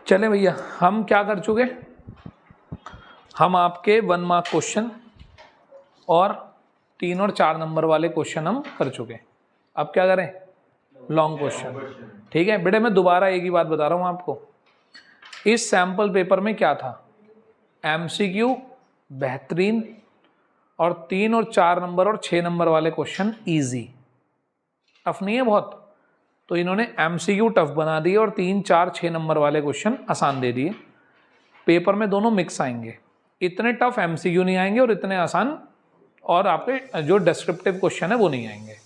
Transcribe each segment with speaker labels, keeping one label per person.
Speaker 1: चले भैया, हम क्या कर चुके, हम आपके 1 मार्क क्वेश्चन और 3 और 4 नंबर वाले क्वेश्चन हम कर चुके। अब क्या करें, लॉन्ग क्वेश्चन। ठीक है बेटे, मैं दोबारा एक ही बात बता रहा हूँ आपको, इस सैम्पल पेपर में क्या था, एमसीक्यू बेहतरीन और 3 और 4 नंबर और 6 नंबर वाले क्वेश्चन इजी, टफ नहीं है बहुत। तो इन्होंने एमसीक्यू टफ बना दिए और 3, 4, 6 नंबर वाले क्वेश्चन आसान दे दिए। पेपर में दोनों मिक्स आएंगे, इतने टफ एमसीक्यू नहीं आएंगे और इतने आसान और आपके जो डिस्क्रिप्टिव क्वेश्चन है वो नहीं आएंगे।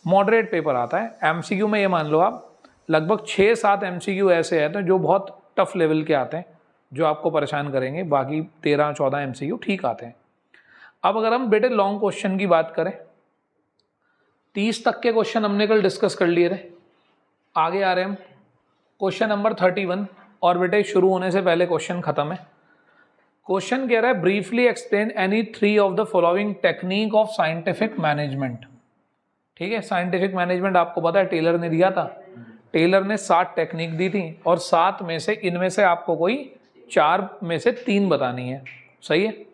Speaker 1: मॉडरेट पेपर आता है। एमसीक्यू में ये मान लो आप लगभग 6-7 एमसीक्यू ऐसे हैं तो जो बहुत टफ लेवल के आते हैं, जो आपको परेशान करेंगे, बाकी 13-14 एमसीक्यू ठीक आते हैं। अब अगर हम बेटे लॉन्ग क्वेश्चन की बात करें, 30 तक के क्वेश्चन हमने कल डिस्कस कर लिए थे। आगे आ रहे हम क्वेश्चन नंबर 31 और बेटे शुरू होने से पहले क्वेश्चन खत्म है। क्वेश्चन कह रहा है briefly explain any 3 of the following technique of scientific management. ठीक है, साइंटिफिक मैनेजमेंट आपको पता है टेलर ने दिया था, टेलर ने 7 टेक्निक दी थी और 7 में से इनमें से आपको कोई 4 में से 3 बतानी है। सही है।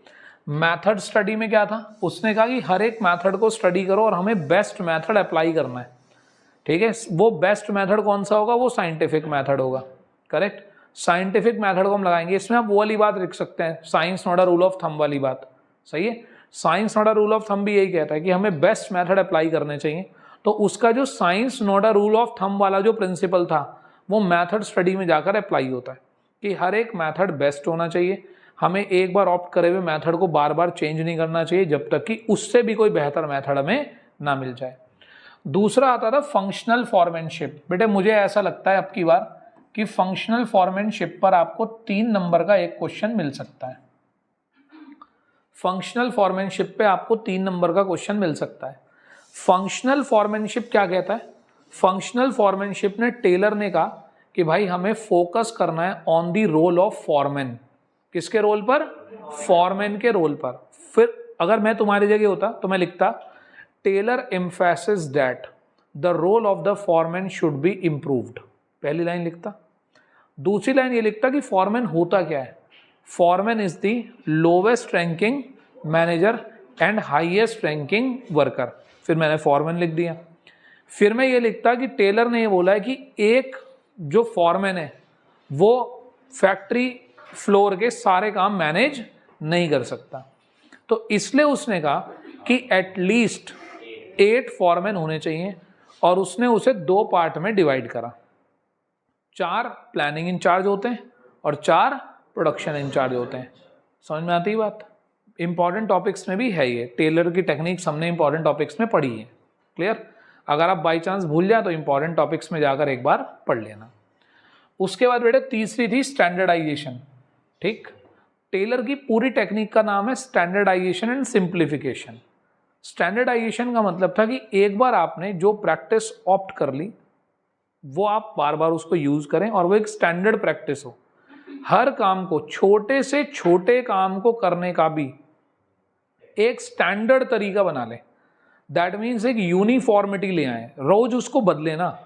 Speaker 1: मेथड स्टडी में क्या था, उसने कहा कि हर एक मेथड को स्टडी करो और हमें बेस्ट मेथड अप्लाई करना है। ठीक है, वो बेस्ट मेथड कौन सा होगा, वो साइंटिफिक मेथड होगा। करेक्ट, साइंटिफिक मेथड को हम लगाएंगे। इसमें आप वो वाली बात लिख सकते हैं, science not a rule of thumb वाली बात। सही है, science not a rule of thumb भी यही कहता है कि हमें बेस्ट मेथड अप्लाई करने चाहिए। तो उसका जो science not a rule of thumb वाला जो प्रिंसिपल था वो मेथड स्टडी में जाकर अप्लाई होता है कि हर एक मेथड बेस्ट होना चाहिए, हमें एक बार ऑप्ट करे हुए मेथड को बार बार चेंज नहीं करना चाहिए जब तक कि उससे भी कोई बेहतर मेथड हमें ना मिल जाए। दूसरा आता था फंक्शनल फॉर्मेनशिप। बेटे मुझे ऐसा लगता है अब की बार कि फंक्शनल फॉर्मेनशिप पर आपको 3 नंबर का एक क्वेश्चन मिल सकता है। फंक्शनल फॉर्मेनशिप पे आपको 3 नंबर का क्वेश्चन मिल सकता है। फंक्शनल फॉर्मेनशिप क्या कहता है, फंक्शनल फॉर्मेनशिप ने टेलर ने कहा कि भाई हमें फोकस करना है on the role of foreman. किसके रोल पर, फॉरमैन के रोल पर। फिर अगर मैं तुम्हारी जगह होता तो मैं लिखता Taylor emphasis that the role of the foreman should be improved. पहली लाइन लिखता। दूसरी लाइन ये लिखता कि फॉरमैन होता क्या है, foreman is the lowest ranking manager and highest ranking worker. फिर मैंने फॉरमैन लिख दिया। फिर मैं ये लिखता कि टेलर ने ये बोला है कि एक जो फॉरमैन है वो फैक्ट्री फ्लोर के सारे काम मैनेज नहीं कर सकता, तो इसलिए उसने कहा कि एटलीस्ट 8 फॉरमैन होने चाहिए और उसने उसे 2 पार्ट में डिवाइड करा। 4 प्लानिंग इंचार्ज होते हैं और 4 प्रोडक्शन इंचार्ज होते हैं। समझ में आती है बात। इंपॉर्टेंट टॉपिक्स में भी है ये, टेलर की टेक्निक्स हमने इंपॉर्टेंट टॉपिक्स में पढ़ी है। क्लियर, अगर आप बाई चांस भूल जाए तो इंपॉर्टेंट टॉपिक्स में जाकर एक बार पढ़ लेना। उसके बाद बेटे तीसरी थी स्टैंडर्डाइजेशन। ठीक, टेलर की पूरी टेक्निक का नाम है स्टैंडर्डाइजेशन एंड सिंप्लीफिकेशन। स्टैंडर्डाइजेशन का मतलब था कि एक बार आपने जो प्रैक्टिस ऑप्ट कर ली वो आप बार बार उसको यूज करें और वो एक स्टैंडर्ड प्रैक्टिस हो। हर काम को, छोटे से छोटे काम को करने का भी एक स्टैंडर्ड तरीका बना ले। दैट मीन्स एक यूनिफॉर्मिटी ले आए, रोज उसको बदले ना।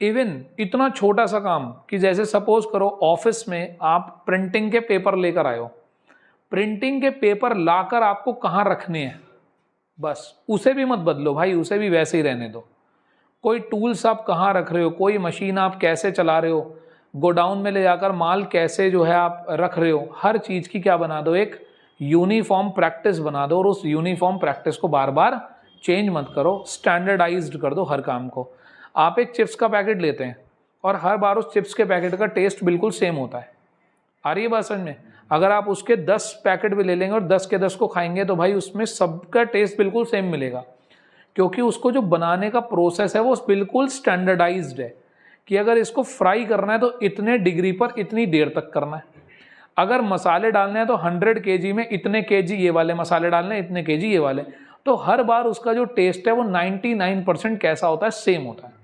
Speaker 1: इवन इतना छोटा सा काम कि जैसे सपोज करो ऑफिस में आप प्रिंटिंग के पेपर लेकर आए हो, प्रिंटिंग के पेपर लाकर आपको कहाँ रखने हैं, बस उसे भी मत बदलो भाई, उसे भी वैसे ही रहने दो। कोई टूल्स आप कहाँ रख रहे हो, कोई मशीन आप कैसे चला रहे हो, गोडाउन में ले जाकर माल कैसे जो है आप रख रहे हो, हर चीज़ की क्या बना दो, एक यूनिफॉर्म प्रैक्टिस बना दो और उस यूनिफॉर्म प्रैक्टिस को बार बार चेंज मत करो, स्टैंडर्डाइज्ड कर दो हर काम को। आप एक चिप्स का पैकेट लेते हैं और हर बार उस चिप्स के पैकेट का टेस्ट बिल्कुल सेम होता है। आ रही है बात समझ में। अगर आप उसके 10 पैकेट भी ले लेंगे और 10 के 10 को खाएंगे तो भाई उसमें सबका टेस्ट बिल्कुल सेम मिलेगा, क्योंकि उसको जो बनाने का प्रोसेस है वो बिल्कुल स्टैंडर्डाइज्ड है कि अगर इसको फ्राई करना है तो इतने डिग्री पर इतनी देर तक करना है, अगर मसाले डालने हैं तो 100 kg में इतने kg ये वाले मसाले डालने हैं, इतने kg ये वाले। तो हर बार उसका जो टेस्ट है वो 99% कैसा होता है, सेम होता है।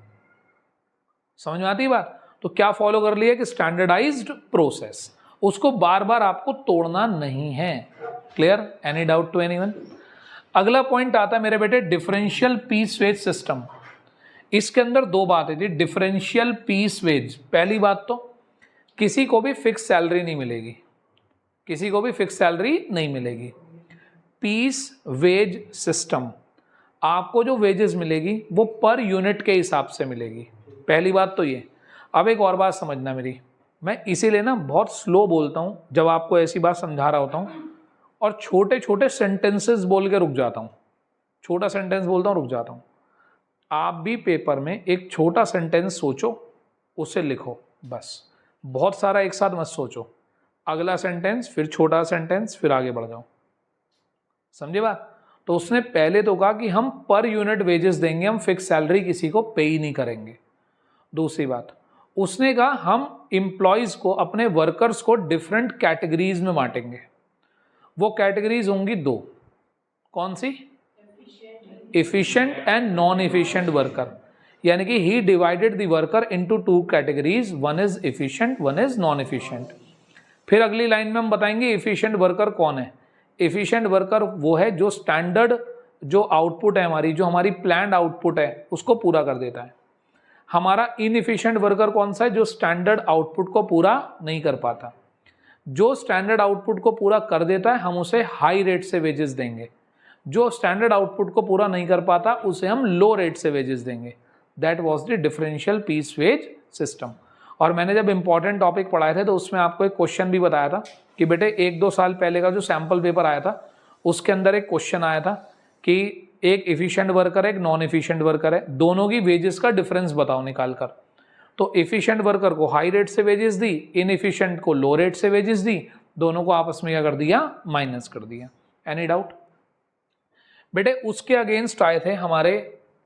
Speaker 1: समझ में आती है बात। तो क्या फॉलो कर लिया कि स्टैंडर्डाइज्ड प्रोसेस, उसको बार बार आपको तोड़ना नहीं है। Clear, any doubt to anyone. अगला पॉइंट आता है मेरे बेटे डिफरेंशियल पीस वेज सिस्टम। इसके अंदर 2 बातें थी, डिफरेंशियल पीस वेज। पहली बात तो किसी को भी फिक्स सैलरी नहीं मिलेगी, किसी को भी फिक्स सैलरी नहीं मिलेगी। पीस वेज सिस्टम, आपको जो वेजेस मिलेगी वो पर यूनिट के हिसाब से मिलेगी। पहली बात तो ये। अब एक और बात समझना मेरी, मैं इसीलिए ना बहुत स्लो बोलता हूँ जब आपको ऐसी बात समझा रहा होता हूँ, और छोटे छोटे सेंटेंसेस बोल के रुक जाता हूँ। छोटा सेंटेंस बोलता हूँ, रुक जाता हूँ। आप भी पेपर में एक छोटा सेंटेंस सोचो, उसे लिखो बस। बहुत सारा एक साथ मत सोचो। अगला सेंटेंस, फिर छोटा सेंटेंस, फिर आगे बढ़ जाओ। समझे बात? तो उसने पहले तो कहा कि हम पर यूनिट वेजेस देंगे, हम फिक्स सैलरी किसी को पे ही नहीं करेंगे। दूसरी बात, उसने कहा हम एम्प्लॉयज को, अपने वर्कर्स को डिफरेंट कैटेगरीज में बांटेंगे। वो कैटेगरीज होंगी दो। कौन सी? Efficient and non efficient worker. यानी कि he divided the worker into two categories, one is efficient, one is non efficient. फिर अगली लाइन में हम बताएंगे एफिशिएंट वर्कर कौन है। एफिशिएंट वर्कर वो है जो स्टैंडर्ड जो आउटपुट है हमारी, जो हमारी प्लान्ड आउटपुट है उसको पूरा कर देता है। हमारा इनएफिशिएंट वर्कर कौन सा है? जो स्टैंडर्ड आउटपुट को पूरा नहीं कर पाता। जो स्टैंडर्ड आउटपुट को पूरा कर देता है हम उसे हाई रेट से वेजेस देंगे, जो स्टैंडर्ड आउटपुट को पूरा नहीं कर पाता उसे हम लो रेट से वेजेस देंगे। That was the differential piece wage system. और मैंने जब इंपॉर्टेंट टॉपिक पढ़ाए थे तो उसमें आपको एक क्वेश्चन भी बताया था कि बेटे 1-2 साल पहले का जो सैम्पल पेपर आया था उसके अंदर एक क्वेश्चन आया था कि एक एफिशिएंट वर्कर है, एक नॉन एफिशिएंट वर्कर है, दोनों की वेजेस का डिफरेंस बताओ निकाल कर। तो एफिशिएंट वर्कर को हाई रेट से वेजेस दी, इनएफिशिएंट को लो रेट से वेजेस दी, दोनों को आपस में क्या कर दिया? माइनस कर दिया। Any doubt? बेटे उसके अगेंस्ट आए थे हमारे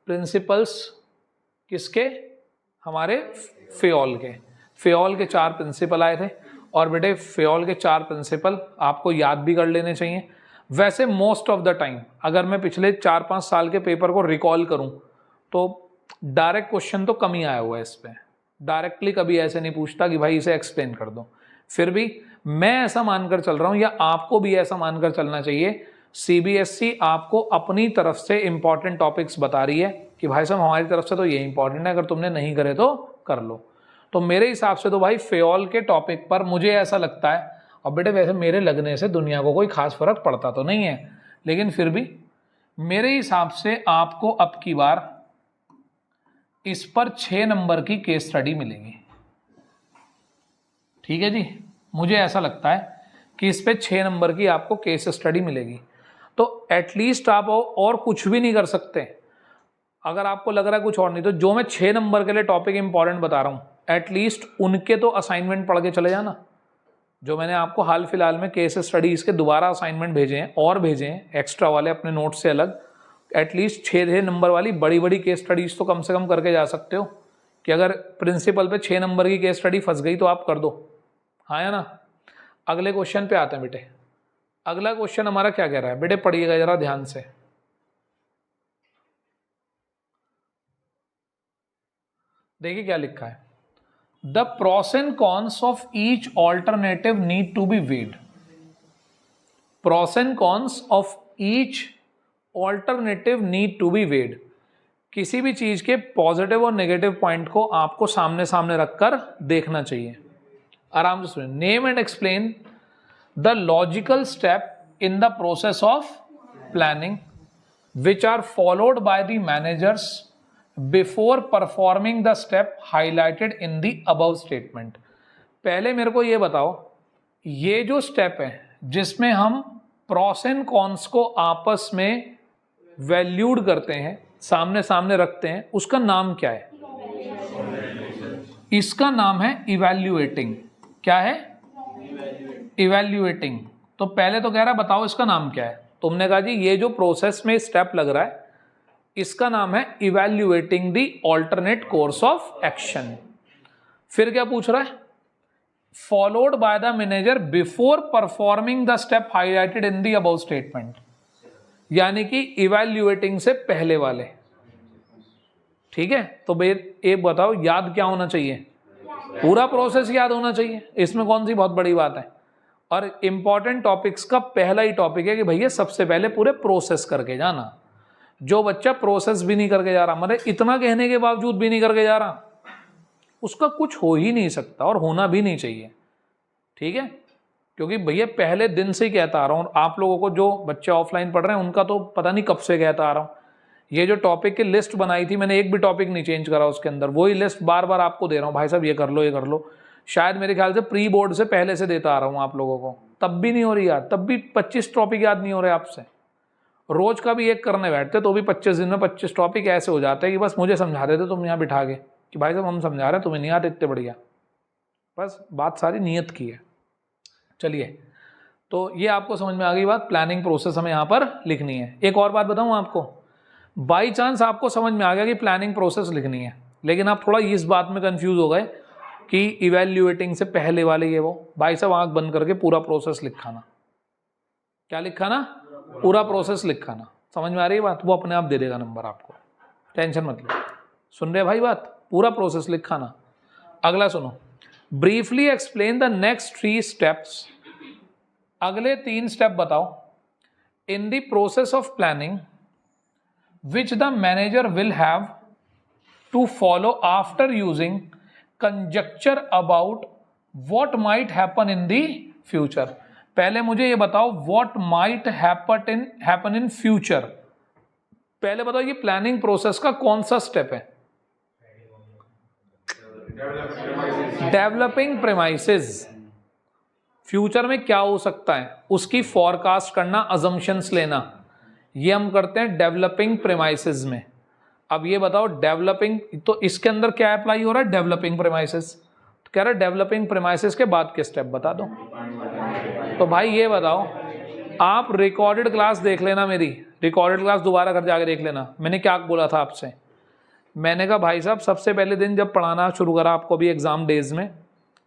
Speaker 1: प्रिंसिपल्स, किसके? हमारे फेओल के। फेओल के 4 प्रिंसिपल आए थे। और बेटे फेओल के 4 प्रिंसिपल आपको याद भी कर लेने चाहिए। वैसे मोस्ट ऑफ द टाइम अगर मैं पिछले 4-5 साल के पेपर को रिकॉल करूं तो डायरेक्ट क्वेश्चन तो कम ही आया हुआ है इस पे। डायरेक्टली कभी ऐसे नहीं पूछता कि भाई इसे एक्सप्लेन कर दो। फिर भी मैं ऐसा मानकर चल रहा हूं, या आपको भी ऐसा मानकर चलना चाहिए, सीबीएसई आपको अपनी तरफ से इंपॉर्टेंट टॉपिक्स बता रही है कि भाई साहब हमारी तरफ से तो ये इंपॉर्टेंट है, अगर तुमने नहीं करे तो कर लो। तो मेरे हिसाब से तो भाई फेओल के टॉपिक पर मुझे ऐसा लगता है, और बेटे वैसे मेरे लगने से दुनिया को कोई खास फर्क पड़ता तो नहीं है, लेकिन फिर भी मेरे हिसाब से आपको अब की बार इस पर 6 नंबर की केस स्टडी मिलेगी। ठीक है जी, मुझे ऐसा लगता है कि इस पे 6 नंबर की आपको केस स्टडी मिलेगी। तो एटलीस्ट आप और कुछ भी नहीं कर सकते। अगर आपको लग रहा है कुछ और नहीं, तो जो मैं 6 नंबर के लिए टॉपिक इंपॉर्टेंट बता रहा हूं एटलीस्ट उनके तो असाइनमेंट पढ़ के चले जाना। जो मैंने आपको हाल फिलहाल में केस स्टडीज के दोबारा असाइनमेंट भेजे हैं और भेजे हैं एक्स्ट्रा वाले अपने नोट से अलग, एटलीस्ट 6 नंबर वाली बड़ी बड़ी केस स्टडीज तो कम से कम करके जा सकते हो। कि अगर प्रिंसिपल पे 6 नंबर की केस स्टडी फंस गई तो आप कर दो। हाँ या ना? अगले क्वेश्चन पे आते हैं बेटे। अगला क्वेश्चन हमारा क्या कह रहा है बेटे? पढ़िएगा जरा ध्यान से। देखिए क्या लिखा है। The pros and cons of each alternative need to be weighed. Pros and cons of each alternative need to be weighed. किसी भी चीज के पॉजिटिव और नेगेटिव पॉइंट को आपको सामने सामने रखकर देखना चाहिए। आराम से सुनिए। Name and explain the logical step in the process of planning which are followed by the managers before performing the step highlighted in the above statement. पहले मेरे को ये बताओ, ये जो स्टेप है जिसमें हम प्रोस एंड कॉन्स को आपस में वैल्यूड करते हैं, सामने सामने रखते हैं, उसका नाम क्या है? इसका नाम है इवैल्यूएटिंग। क्या है? इवैल्यूएटिंग। तो पहले तो कह रहा है बताओ इसका नाम क्या है। तुमने कहा जी ये जो प्रोसेस में स्टेप लग रहा है इसका नाम है evaluating the alternate course of action. फिर क्या पूछ रहा है? Followed by the manager before performing the step highlighted in the above statement, यानी कि इवैल्यूएटिंग से पहले वाले। ठीक है, तो भाई एक बताओ याद क्या होना चाहिए? पूरा प्रोसेस याद होना चाहिए। इसमें कौन सी बहुत बड़ी बात है? और इंपॉर्टेंट टॉपिक्स का पहला ही टॉपिक है कि भैया सबसे पहले पूरे प्रोसेस करके जाना। जो बच्चा प्रोसेस भी नहीं करके जा रहा, मतलब इतना कहने के बावजूद भी नहीं करके जा रहा, उसका कुछ हो ही नहीं सकता और होना भी नहीं चाहिए, ठीक है। क्योंकि भैया पहले दिन से ही कहता आ रहा हूँ, आप लोगों को जो बच्चे ऑफलाइन पढ़ रहे हैं उनका तो पता नहीं कब से कहता आ रहा हूँ, ये जो टॉपिक की लिस्ट बनाई थी मैंने, एक भी टॉपिक नहीं चेंज करा उसके अंदर, वही लिस्ट बार बार आपको दे रहा हूँ, भाई साहब ये कर लो ये कर लो। शायद मेरे ख्याल से प्री बोर्ड से पहले से देता आ रहा हूँ आप लोगों को, तब भी नहीं हो रही याद, तब भी 25 टॉपिक याद नहीं हो रहे आपसे। रोज का भी एक करने बैठते तो भी 25 दिन में 25 टॉपिक ऐसे हो जाते हैं कि बस मुझे समझा देते तुम यहाँ बिठा के कि भाई साहब हम समझा रहे हैं, तुम्हें नहीं आते इतने बढ़िया। बस बात सारी नीयत की है। चलिए, तो ये आपको समझ में आ गई बात, प्लानिंग प्रोसेस हमें यहाँ पर लिखनी है। एक और बात बताऊँ आपको, बाई चांस आपको समझ में आ गया कि प्लानिंग प्रोसेस लिखनी है, लेकिन आप थोड़ा इस बात में कंफ्यूज हो गए कि इवैल्यूएटिंग से पहले वाले ये वो, भाई साहब आंख बंद करके पूरा प्रोसेस लिखाना। क्या लिखाना? पूरा प्रोसेस लिखाना। समझ में आ रही है बात? वो अपने आप दे देगा नंबर आपको, टेंशन मत लो। सुन रहे भाई बात? पूरा प्रोसेस लिखाना। अगला सुनो, briefly explain the next 3 steps. अगले 3 स्टेप बताओ इन the process of planning which the manager will have to follow after using conjecture about what might happen in the future। पहले मुझे ये बताओ what might happen in future। पहले बताओ ये planning process का कौन सा स्टेप है? Developing premises. फ्यूचर में क्या हो सकता है उसकी फॉरकास्ट करना, अजम्पशंस लेना, ये हम करते हैं डेवलपिंग प्रेमाइसेस में। अब ये बताओ डेवलपिंग, तो इसके अंदर क्या अप्लाई हो रहा है? Developing premises. तो कह रहा है डेवलपिंग प्रेमाइसेस के बाद के स्टेप बता दो। तो भाई ये बताओ, आप रिकॉर्डेड क्लास देख लेना, मेरी रिकॉर्डेड क्लास दोबारा घर जाके देख लेना। मैंने क्या बोला था आपसे? मैंने कहा भाई साहब सबसे पहले दिन जब पढ़ाना शुरू करा आपको भी एग्जाम डेज में,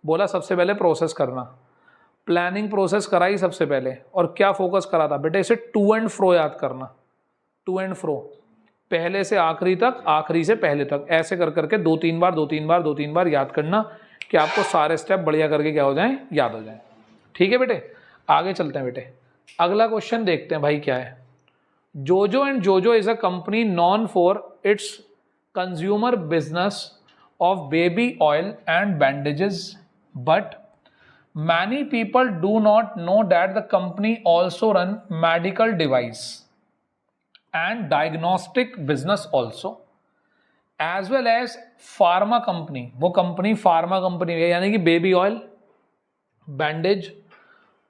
Speaker 1: बोला सबसे पहले प्रोसेस करना, प्लानिंग प्रोसेस कराई सबसे पहले। और क्या फोकस करा था बेटे? इसे टू एंड फ्रो याद करना, टू एंड फ्रो, पहले से आखिरी तक, आखिरी से पहले तक, ऐसे कर करके 2-3 बार 2-3 बार 2-3 बार याद करना कि आपको सारे स्टेप बढ़िया करके क्या हो जाएं, याद हो जाएं। ठीक है बेटे, आगे चलते हैं बेटे। अगला क्वेश्चन देखते हैं भाई क्या है। जोजो एंड जोजो is a company non for its consumer business of baby oil and bandages, but many people do not know that the company also run medical device and diagnostic business also, as well as pharma company। वो company pharma company है, यानी कि baby oil, bandage,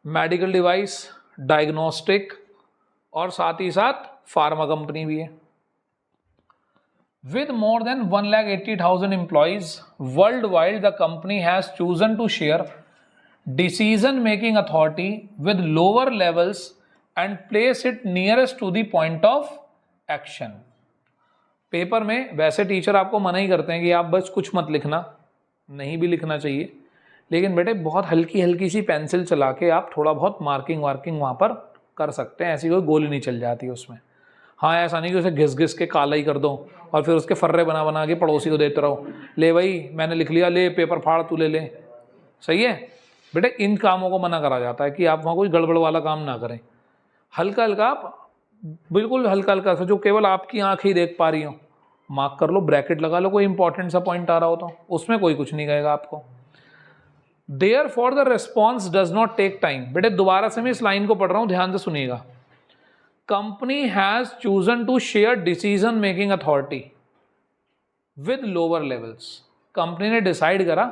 Speaker 1: medical device, diagnostic और साथ ही साथ pharma company भी है। With more than 1,80,000 employees worldwide, the company has chosen to share decision making authority with lower levels and place it nearest to the point of action। Paper में वैसे teacher आपको मना ही करते हैं कि आप बस कुछ मत लिखना, नहीं भी लिखना चाहिए, लेकिन बेटे बहुत हल्की हल्की सी पेंसिल चला के आप थोड़ा बहुत मार्किंग वार्किंग वहाँ पर कर सकते हैं, ऐसी कोई गोली नहीं चल जाती उसमें। हाँ, ऐसा नहीं कि उसे घिस घिस के काला ही कर दो और फिर उसके फर्रे बना बना के पड़ोसी को देते रहो, ले भाई मैंने लिख लिया, ले पेपर फाड़ तू ले ले। सही है बेटे, इन कामों को मना करा जाता है कि आप वहाँ कोई गड़बड़ वाला काम ना करें। हल्का हल्का आप, बिल्कुल हल्का हल्का सा, जो केवल आपकी आँख ही देख पा रही हो, मार्क कर लो, ब्रैकेट लगा लो, कोई इंपॉर्टेंट सा पॉइंट आ रहा हो तो उसमें कोई कुछ नहीं कहेगा आपको। Therefore the response does not take time। बेटे दोबारा से मैं इस लाइन को पढ़ रहा हूँ, ध्यान से सुनिएगा। Company has chosen to share decision making authority with lower levels। Company ने डिसाइड करा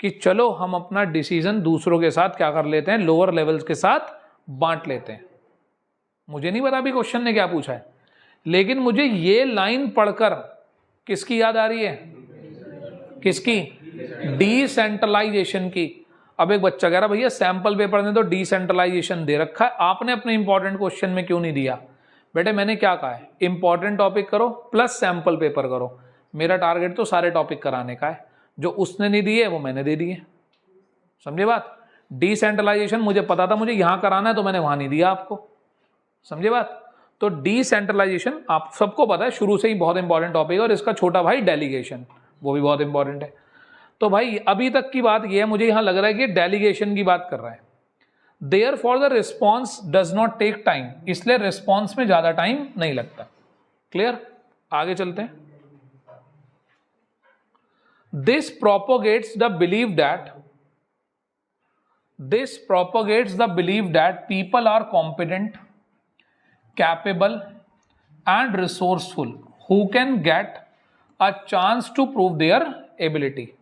Speaker 1: कि चलो हम अपना डिसीजन दूसरों के साथ क्या कर लेते हैं, लोअर लेवल्स के साथ बांट लेते हैं। मुझे नहीं पता अभी क्वेश्चन ने क्या पूछा है, लेकिन मुझे ये लाइन पढ़कर किसकी याद आ रही है? किसकी? डिसेंट्रलाइजेशन की। अब एक बच्चा कह रहा भैया सैंपल पेपर ने तो डिसेंट्रलाइजेशन दे रखा है, आपने अपने इंपॉर्टेंट क्वेश्चन में क्यों नहीं दिया? बेटे मैंने क्या कहा है, इंपॉर्टेंट टॉपिक करो प्लस सैंपल पेपर करो। मेरा टारगेट तो सारे टॉपिक कराने का है, जो उसने नहीं दिए वो मैंने दे दिए। समझे बात? डिसेंट्रलाइजेशन मुझे पता था मुझे यहां कराना है तो मैंने वहां नहीं दिया आपको। समझे बात? तो डिसेंट्रलाइजेशन आप सबको पता है, शुरू से ही बहुत इंपॉर्टेंट टॉपिक है, और इसका छोटा भाई डेलीगेशन, वो भी बहुत इंपॉर्टेंट है। तो भाई अभी तक की बात यह है, मुझे यहां लग रहा है कि डेलीगेशन की बात कर रहा है। Therefore the response does not take time, इसलिए रिस्पॉन्स में ज्यादा टाइम नहीं लगता। क्लियर? आगे चलते हैं। This propagates the belief that people are competent, capable, and resourceful who can get a chance to prove their ability,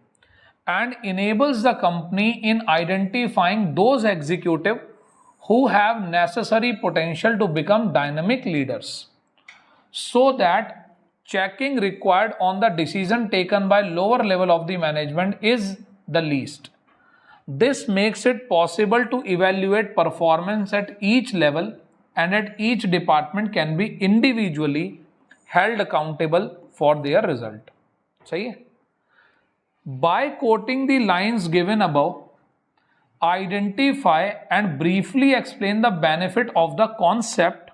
Speaker 1: and enables the company in identifying those executives who have necessary potential to become dynamic leaders, so that checking required on the decision taken by lower level of the management is the least. This makes it possible to evaluate performance at each level, and at each department can be individually held accountable for their result. सही है? By quoting the lines given above, identify and briefly explain the benefit of the concept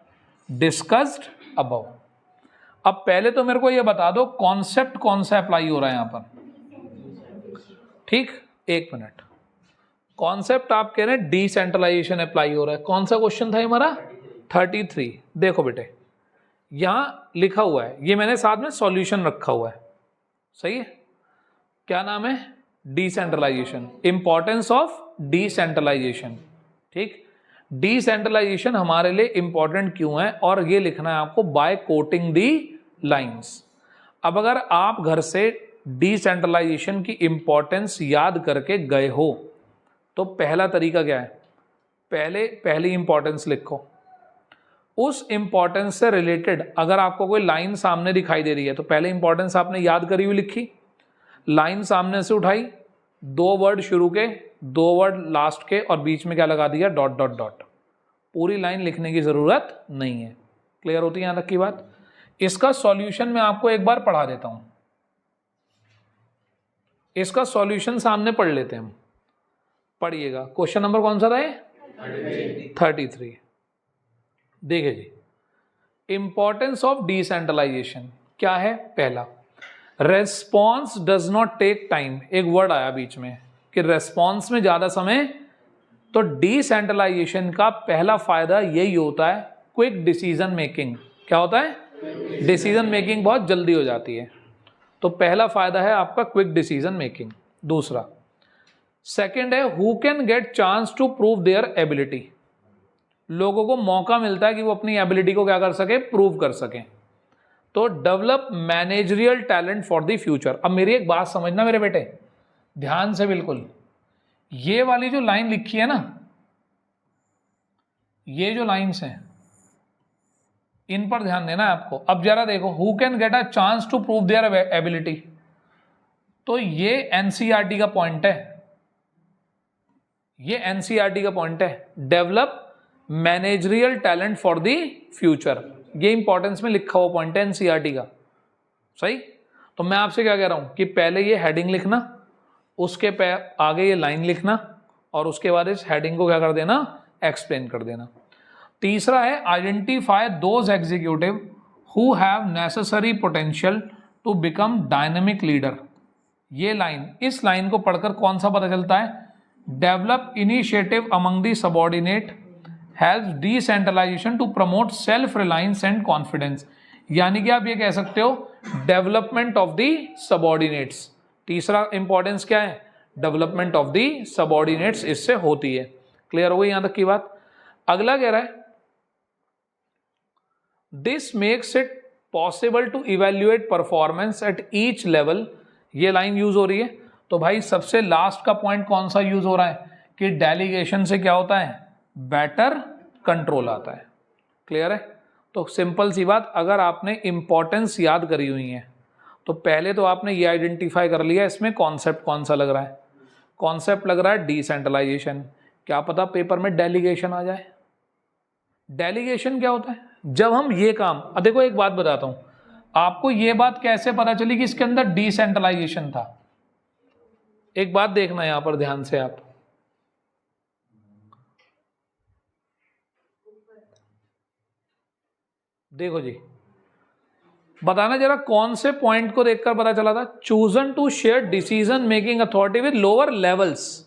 Speaker 1: discussed above. अब पहले तो मेरे को ये बता दो कॉन्सेप्ट कौन सा अप्लाई हो रहा है यहां पर. ठीक, एक मिनट. कॉन्सेप्ट आप कह रहे हैं डिसेंट्रलाइजेशन अप्लाई हो रहा है. कौन सा क्वेश्चन था हमारा? 33. देखो बेटे, यहां लिखा हुआ है, ये मैंने साथ में सॉल्यूशन रखा हुआ है. सही है? क्या नाम है? डिसेंट्रलाइजेशन. Importance of decentralisation. ठीक, डिसेंट्रलाइजेशन हमारे लिए इंपॉर्टेंट क्यों है, और ये लिखना है आपको बाय कोटिंग दी लाइंस. अब अगर आप घर से डिसेंट्रलाइजेशन की इंपॉर्टेंस याद करके गए हो तो पहला तरीका क्या है? पहली इंपॉर्टेंस लिखो. उस इंपॉर्टेंस से रिलेटेड अगर आपको कोई लाइन सामने दिखाई दे रही है तो पहले इंपॉर्टेंस आपने याद करी हुई लिखी, लाइन सामने से उठाई, 2 वर्ड शुरू के, 2 वर्ड लास्ट के, और बीच में क्या लगा दिया? Dot dot dot. पूरी लाइन लिखने की जरूरत नहीं है. क्लियर होती है यहां तक की बात? इसका सॉल्यूशन मैं आपको एक बार पढ़ा देता हूं. इसका सॉल्यूशन सामने पढ़ लेते हैं हम. पढ़िएगा. क्वेश्चन नंबर कौन सा था ये? 33. देखिए जी, इंपॉर्टेंस ऑफ डिसेंट्रलाइजेशन क्या है? पहला, response does not take time. एक वर्ड आया बीच में कि रेस्पॉन्स में ज्यादा समय. तो डिसेंट्रलाइजेशन का पहला फायदा यही होता है, क्विक डिसीजन मेकिंग. क्या होता है? डिसीजन मेकिंग बहुत जल्दी हो जाती है. तो पहला फायदा है आपका क्विक डिसीजन मेकिंग. दूसरा, सेकंड है who can get chance to prove their ability. लोगों को मौका मिलता है कि वो अपनी एबिलिटी को क्या कर सके? प्रूव कर सके. तो develop managerial talent for the future. अब मेरी एक बात समझना मेरे बेटे, ध्यान से बिल्कुल. ये वाली जो लाइन लिखी है ना, ये जो लाइंस हैं इन पर ध्यान देना है आपको. अब जरा देखो, who can get a chance to prove their ability. तो ये एनसीईआरटी का पॉइंट है. ये एनसीईआरटी का पॉइंट है, develop managerial talent for the future. ये इंपॉर्टेंस में लिखा हुआ पॉइंट है एनसीईआरटी का. सही? तो मैं आपसे क्या कह रहा हूं कि पहले ये हेडिंग लिखना, उसके आगे ये लाइन लिखना, और उसके बाद इस हेडिंग को क्या कर देना? एक्सप्लेन कर देना. तीसरा है identify those executive who have necessary potential to become dynamic leader. ये लाइन, इस लाइन को पढ़कर कौन सा पता चलता है? Develop initiative among the subordinate helps decentralisation to promote self reliance and confidence. यानी कि आप ये कह सकते हो डेवलपमेंट ऑफ दी सबॉर्डिनेट्स. तीसरा इंपॉर्टेंस क्या है? डेवलपमेंट ऑफ दी सबॉर्डिनेट्स इससे होती है. क्लियर हो गई यहां तक की बात? अगला कह रहा है this makes it possible to evaluate performance at each level. ये लाइन यूज हो रही है. तो भाई सबसे लास्ट का पॉइंट कौन सा यूज हो रहा है कि डेलीगेशन से क्या होता है? बेटर कंट्रोल आता है. क्लियर है? तो सिंपल सी बात, अगर आपने इंपॉर्टेंस याद करी हुई है तो पहले तो आपने ये आइडेंटिफाई कर लिया इसमें कॉन्सेप्ट कौन सा लग रहा है. कॉन्सेप्ट लग रहा है डिसेंट्रलाइजेशन. क्या पता पेपर में डेलीगेशन आ जाए. डेलीगेशन क्या होता है? जब हम ये काम, देखो एक बात बताता हूं आपको, ये बात कैसे पता चली कि इसके अंदर डिसेंट्रलाइजेशन था? एक बात देखना यहां पर ध्यान से आप. देखो जी, बताना जरा कौन से पॉइंट को देखकर पता चला था? Chosen to share decision making authority with lower levels.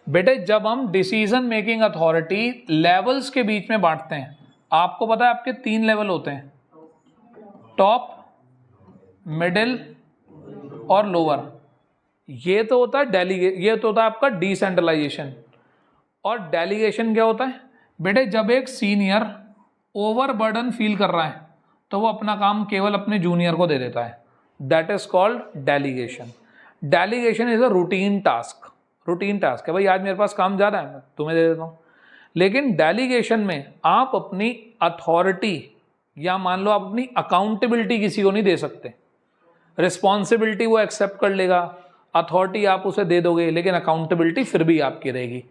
Speaker 1: बेटे जब हम डिसीजन मेकिंग अथॉरिटी लेवल्स के बीच में बांटते हैं, आपको पता है आपके 3 लेवल होते हैं, टॉप, मिडिल और लोअर. ये तो होता है ये तो होता है आपका डिसेंट्रलाइजेशन। और डेलीगेशन क्या होता है बेटे, जब एक सीनियर ओवरबर्डन फील कर रहा है तो वो अपना काम केवल अपने जूनियर को दे देता है, that is called delegation. Delegation is a routine task, routine task है भाई, आज मेरे पास काम ज़्यादा है मैं तुम्हें दे देता हूँ। लेकिन डेलीगेशन में आप अपनी अथॉरिटी या मान लो आप अपनी अकाउंटेबिलिटी किसी को नहीं दे सकते। रिस्पॉन्सिबिलिटी वो एक्सेप्ट कर लेगा, अथॉरिटी आप उसे दे दोगे, लेकिन अकाउंटेबिलिटी फिर भी आपकी रहेगी।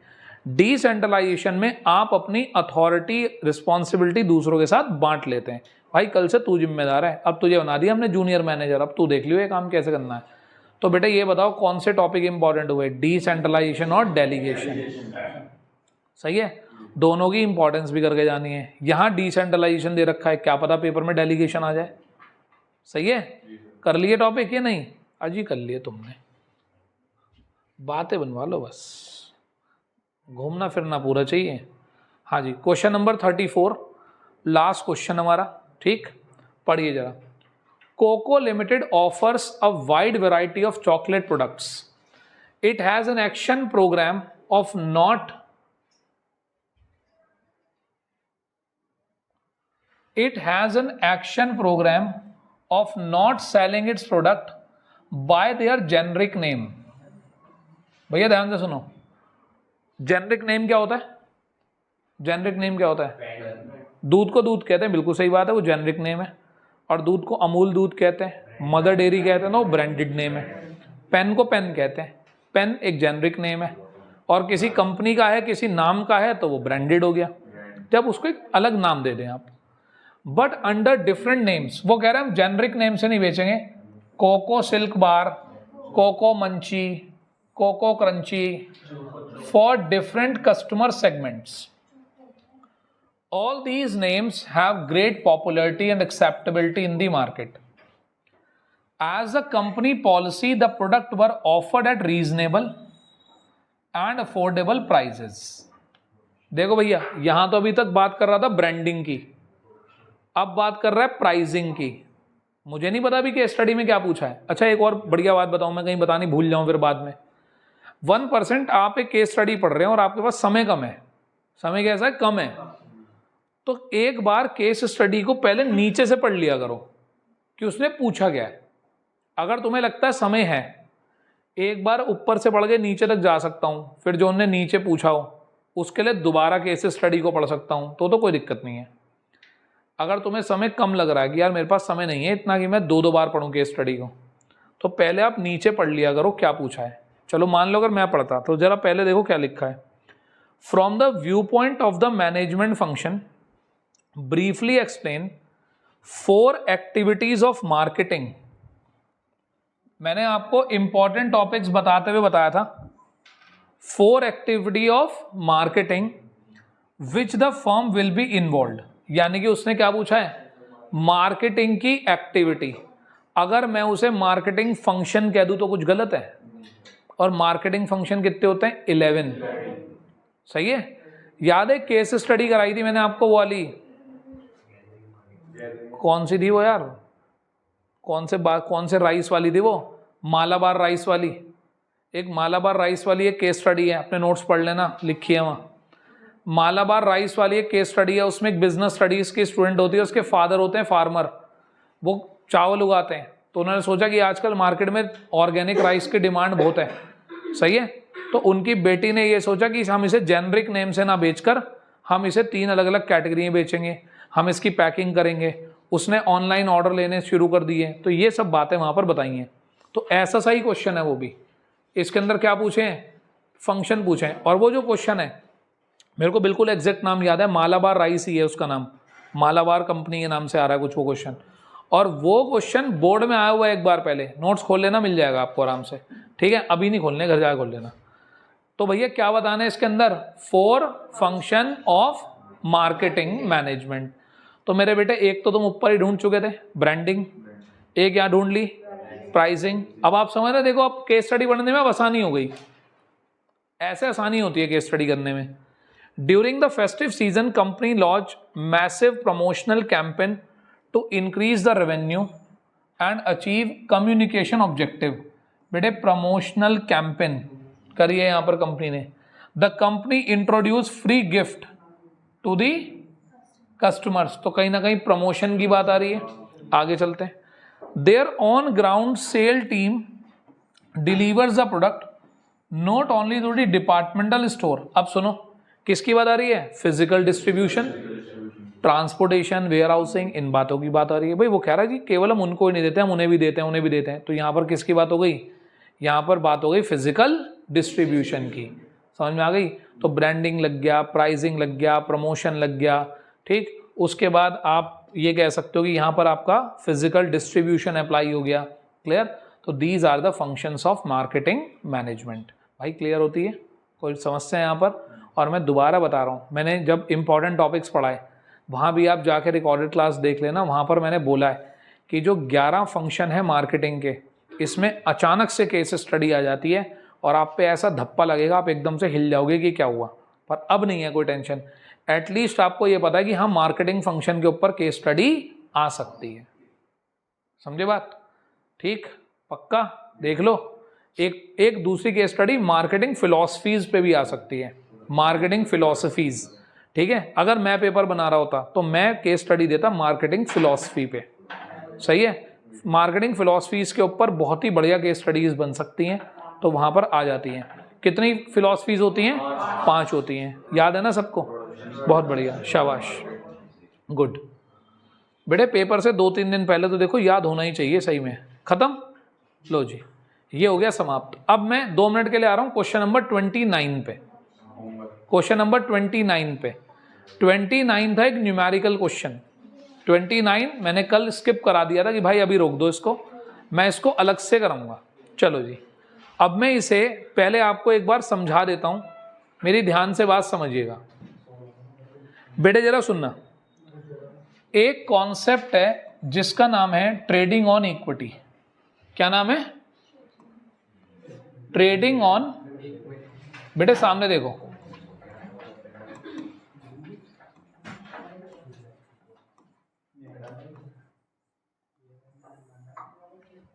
Speaker 1: डिसेंट्रलाइजेशन में आप अपनी अथॉरिटी रिस्पॉन्सिबिलिटी दूसरों के साथ बांट लेते हैं। भाई कल से तू जिम्मेदार है, अब तुझे बना दिया हमने जूनियर मैनेजर, अब तू देख लियो ये काम कैसे करना है। तो बेटा ये बताओ कौन से टॉपिक इंपॉर्टेंट हुए, डिसेंट्रलाइजेशन और डेलीगेशन। सही है, दोनों की इंपॉर्टेंस भी करके जानी है। यहाँ डिसेंट्रलाइजेशन दे रखा है, क्या पता पेपर में डेलीगेशन आ जाए। सही है, कर लिए टॉपिक ये नहीं, अजी कर लिए तुमने, बातें बनवा लो बस, घूमना फिरना पूरा चाहिए। हाँ जी, क्वेश्चन नंबर 34 लास्ट क्वेश्चन हमारा, ठीक, पढ़िए जरा। Coco limited offers a wide variety of chocolate products. It has an action program of not selling its product by their generic name. भैया ध्यान से सुनो, जेनरिक नेम क्या होता है? जेनरिक नेम क्या होता है? दूध को दूध कहते हैं, बिल्कुल सही बात है, वो जेनरिक नेम है। और दूध को अमूल दूध कहते हैं, मदर डेयरी कहते हैं ना, वो ब्रांडेड नेम है। पेन को पेन कहते हैं, पेन एक जेनरिक नेम है। और किसी कंपनी का है, किसी नाम का है, तो वो ब्रांडेड हो गया, जब उसको एक अलग नाम दे दें आप। बट अंडर डिफरेंट नेम्स, वो कह रहे हैं हम जेनरिक नेम से नहीं बेचेंगे। Coco silk bar, Coco munchy, Coco crunchy, for different customer segments. All these names have great popularity and acceptability in the market. As a company policy, the product were offered at reasonable and affordable prices. देखो भैया, यहां तो अभी तक बात कर रहा था ब्रांडिंग की, अब बात कर रहा है प्राइसिंग की। मुझे नहीं पता अभी केस स्टडी में क्या पूछा है। अच्छा एक और बढ़िया बात बताऊं, मैं कहीं बतानी भूल जाऊं फिर बाद में। 1% आप एक केस स्टडी पढ़ रहे हैं और आपके पास समय कम है, समय कैसा है, कम है, तो एक बार केस स्टडी को पहले नीचे से पढ़ लिया करो कि उसने पूछा क्या है। अगर तुम्हें लगता है समय है, एक बार ऊपर से पढ़ के नीचे तक जा सकता हूं, फिर जो उन्होंने नीचे पूछा हो उसके लिए दोबारा केस स्टडी को पढ़ सकता हूं, तो कोई दिक्कत नहीं है। अगर तुम्हें समय कम लग रहा है कि यार मेरे पास समय नहीं है इतना कि मैं 2 बार पढ़ूं केस स्टडी को, तो पहले आप नीचे पढ़ लिया करो क्या पूछा है। चलो मान लो अगर मैं पढ़ता, तो जरा पहले देखो क्या लिखा है। From the view point of the management function, briefly explain 4 activities of marketing. मैंने आपको इंपॉर्टेंट टॉपिक्स बताते हुए बताया था 4 activity of marketing which the firm will be involve. यानी कि उसने क्या पूछा है, मार्केटिंग की एक्टिविटी। अगर मैं उसे मार्केटिंग फंक्शन कह दूं तो कुछ गलत है, और मार्केटिंग फंक्शन कितने होते हैं, 11। सही है, याद है केस स्टडी कराई थी मैंने आपको, वो वाली कौन सी थी वो यार, कौन से राइस वाली थी वो, मालाबार राइस वाली। एक मालाबार राइस वाली एक केस स्टडी है, अपने नोट्स पढ़ लेना, लिखी है वहाँ। मालाबार राइस वाली एक केस स्टडी है, उसमें एक बिजनेस स्टडीज की स्टूडेंट होती है, उसके फादर होते हैं फार्मर, वो चावल उगाते हैं। तो उन्होंने सोचा कि आजकल मार्केट में ऑर्गेनिक राइस की डिमांड बहुत है, सही है, तो उनकी बेटी ने ये सोचा कि हम इसे जेनरिक नेम से ना बेचकर हम इसे 3 अलग अलग कैटेगरी में बेचेंगे, हम इसकी पैकिंग करेंगे। उसने ऑनलाइन ऑर्डर लेने शुरू कर दिए, तो ये सब बातें वहाँ पर बताई हैं। तो ऐसा सही क्वेश्चन है वो भी, इसके अंदर क्या पूछे हैं, फंक्शन पूछे हैं। और वो जो क्वेश्चन है मेरे को बिल्कुल एग्जैक्ट नाम याद है, मालाबार राइस ही है उसका नाम, मालाबार कंपनी के नाम से आ रहा है कुछ वो क्वेश्चन। और वो क्वेश्चन बोर्ड में आया हुआ है, एक बार पहले नोट्स खोल लेना, मिल जाएगा आपको आराम से, ठीक है, अभी नहीं खोलने, घर जाकर खोल लेना। तो भैया क्या बताना है इसके अंदर, 4 फंक्शन ऑफ मार्केटिंग मैनेजमेंट। तो मेरे बेटे एक तो तुम ऊपर ही ढूंढ चुके थे, ब्रांडिंग, एक यहाँ ढूंढ ली प्राइसिंग। अब आप समझ रहे, देखो अब केस स्टडी पढ़ने में अब आसानी हो गई, ऐसे आसानी होती है केस स्टडी करने में। During the festive season company launch massive promotional campaign to increase the revenue and achieve communication objective. बेटे प्रमोशनल कैंपेन करिए यहाँ पर कंपनी ने। The company introduce free gift to the customers, तो कहीं ना कहीं प्रमोशन की बात आ रही है। आगे चलते हैं। There on ground sale team delivers the product not only to the departmental store. अब सुनो किसकी बात आ रही है, physical distribution, transportation, warehousing, इन बातों की बात आ रही है। भाई वो कह रहा है जी केवल हम उनको ही नहीं देते, हम उन्हें भी देते हैं, उन्हें भी देते हैं। तो यहाँ पर किसकी बात हो गई, यहाँ पर बात हो गई फिजिकल डिस्ट्रीब्यूशन की। समझ में आ गई। तो ब्रांडिंग लग गया, प्राइसिंग लग गया, प्रमोशन लग गया, ठीक। उसके बाद आप ये कह सकते हो कि यहाँ पर आपका फिजिकल डिस्ट्रीब्यूशन अप्लाई हो गया। क्लियर। तो these are the functions of marketing management. भाई क्लियर होती है, कोई समस्या है यहाँ पर। और मैं दोबारा बता रहा हूँ, मैंने जब इंपॉर्टेंट टॉपिक्स पढ़ाए वहाँ भी आप जाके रिकॉर्डेड क्लास देख लेना, वहाँ पर मैंने बोला है कि जो 11 फंक्शन है मार्केटिंग के, इसमें अचानक से केस स्टडी आ जाती है और आप पे ऐसा धप्पा लगेगा, आप एकदम से हिल जाओगे कि क्या हुआ। पर अब नहीं है कोई टेंशन, एटलीस्ट आपको ये पता है कि हाँ मार्केटिंग फंक्शन के ऊपर केस स्टडी आ सकती है। समझे बात, ठीक, पक्का देख लो। एक दूसरी केस स्टडी मार्केटिंग फिलॉसफीज पे भी आ सकती है, मार्केटिंग फिलॉसफीज, ठीक है। अगर मैं पेपर बना रहा होता तो मैं केस स्टडी देता मार्केटिंग फिलॉसफी पे, सही है। मार्केटिंग फिलॉसफीज के ऊपर बहुत ही बढ़िया केस स्टडीज बन सकती हैं, तो वहां पर आ जाती हैं। कितनी फिलॉसफीज होती हैं, 5 होती हैं, याद है ना सबको, बहुत बढ़िया, शाबाश, गुड। बेटे पेपर से 2-3 दिन पहले तो देखो याद होना ही चाहिए, सही में। खत्म, लो जी ये हो गया समाप्त। अब मैं 2 मिनट के लिए आ रहा हूं क्वेश्चन नंबर 29 पे। क्वेश्चन नंबर 29 पे, 29 था एक न्यूमेरिकल क्वेश्चन। 29 मैंने कल स्किप करा दिया था कि भाई अभी रोक दो इसको, मैं इसको अलग से कराऊंगा। चलो जी, अब मैं इसे पहले आपको एक बार समझा देता हूं, मेरी ध्यान से बात समझिएगा। बेटे जरा सुनना, एक कॉन्सेप्ट है जिसका नाम है ट्रेडिंग ऑन इक्विटी। क्या नाम है, ट्रेडिंग ऑन। बेटे सामने देखो,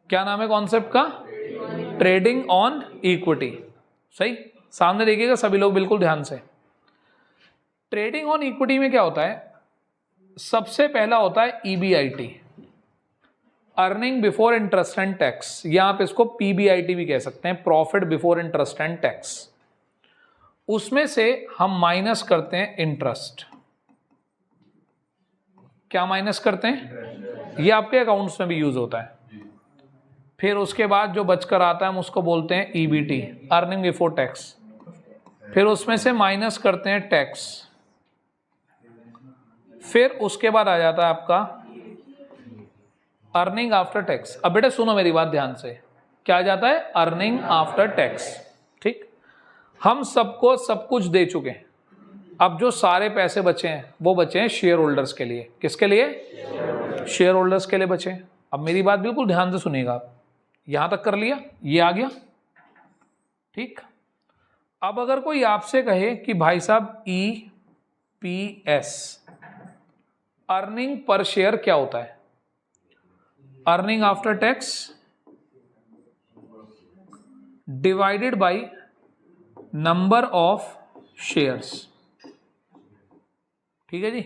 Speaker 1: क्या नाम है कॉन्सेप्ट का, ट्रेडिंग ऑन इक्विटी। सही, सामने देखिएगा सभी लोग बिल्कुल ध्यान से। ट्रेडिंग ऑन इक्विटी में क्या होता है, सबसे पहला होता है EBIT, earning before interest and tax, या आप इसको PBIT भी कह सकते हैं, profit before interest and tax. उसमें से हम माइनस करते हैं इंटरेस्ट। क्या माइनस करते हैं, ये आपके अकाउंट्स में भी यूज होता है। फिर उसके बाद जो बचकर आता है हम उसको बोलते हैं EBT, अर्निंग बिफोर टैक्स। फिर उसमें से माइनस करते हैं टैक्स। फिर उसके बाद आ जाता है आपका अर्निंग आफ्टर टैक्स। अब बेटे सुनो मेरी बात ध्यान से, क्या आ जाता है, अर्निंग आफ्टर टैक्स, ठीक। हम सबको सब कुछ दे चुके हैं, अब जो सारे पैसे बचे हैं वो बचे हैं शेयर होल्डर्स के लिए। किसके लिए, शेयर होल्डर्स के लिए बचे। अब मेरी बात बिल्कुल ध्यान से सुनिएगा, यहां तक कर लिया, ये आ गया, ठीक। अब अगर कोई आपसे कहे कि भाई साहब EPS, अर्निंग पर शेयर क्या होता है, earning after tax divided by number of shares, ठीक है जी,